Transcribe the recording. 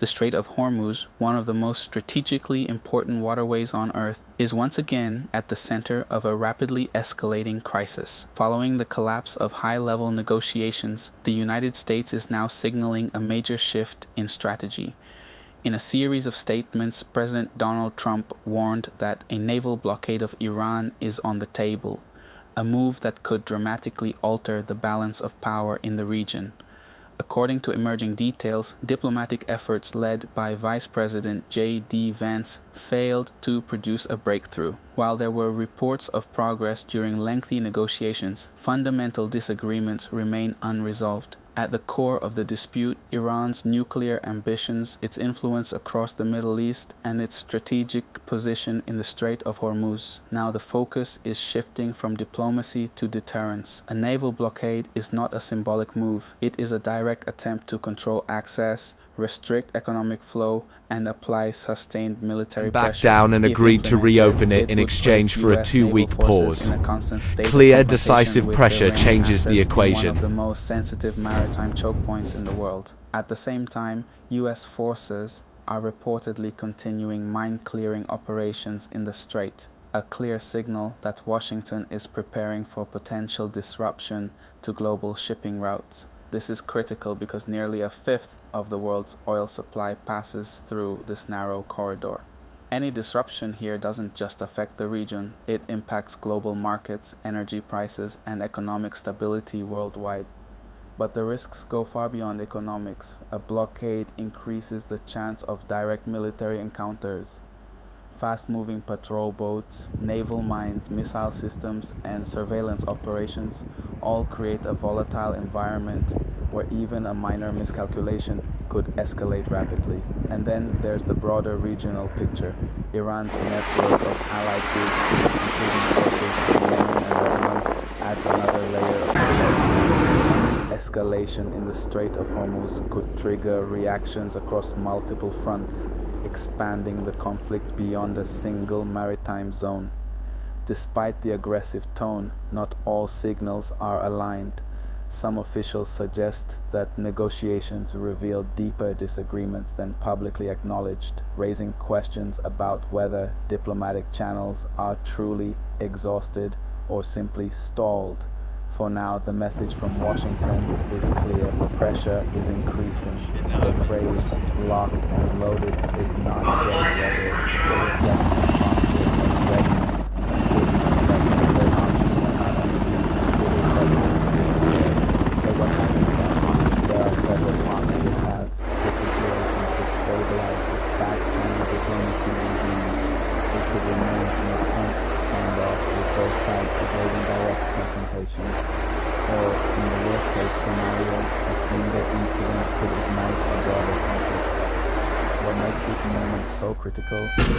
The Strait of Hormuz, one of the most strategically important waterways on Earth, is once again at the center of a rapidly escalating crisis. Following the collapse of high-level negotiations, the United States is now signaling a major shift in strategy. In a series of statements, President Donald Trump warned that a naval blockade of Iran is on the table, a move that could dramatically alter the balance of power in the region. According to emerging details, diplomatic efforts led by Vice President J.D. Vance failed to produce a breakthrough. While there were reports of progress during lengthy negotiations, fundamental disagreements remain unresolved. At the core of the dispute, Iran's nuclear ambitions, its influence across the Middle East, and its strategic position in the Strait of Hormuz. Now the focus is shifting from diplomacy to deterrence. A naval blockade is not a symbolic move. It is a direct attempt to control access, restrict economic flow, and apply sustained military Back pressure. down and agreed to reopen it in exchange for a 2-week pause. Clear, decisive pressure changes the equation. One of the most sensitive maritime choke points in the world. At the same time, U.S. forces are reportedly continuing mine-clearing operations in the strait, a clear signal that Washington is preparing for potential disruption to global shipping routes. This is critical because nearly a fifth of the world's oil supply passes through this narrow corridor. Any disruption here doesn't just affect the region, it impacts global markets, energy prices, and economic stability worldwide. But the risks go far beyond economics. A blockade increases the chance of direct military encounters. Fast-moving patrol boats, naval mines, missile systems, and surveillance operations all create a volatile environment where even a minor miscalculation could escalate rapidly. And then there's the broader regional picture. Iran's network of allied groups, including forces in Yemen and Lebanon, adds another layer of complexity. Escalation in the Strait of Hormuz could trigger reactions across multiple fronts, expanding the conflict beyond a single maritime zone. Despite the aggressive tone, not all signals are aligned. Some officials suggest that negotiations reveal deeper disagreements than publicly acknowledged, raising questions about whether diplomatic channels are truly exhausted or simply stalled. For now, the message from Washington is clear. Pressure is increasing. The phrase locked and loaded is not just rhetoric. It reflects conflict and readiness, a signal that other options are not only being considered but being prepared. So what happens next? There are several possible paths. The situation could stabilize with back-channel diplomacy regimes. It could remain in a tense standoff with both sides avoiding direct confrontation. Or, in the worst-case scenario, a single incident could ignite a broader conflict. What makes this moment so critical is the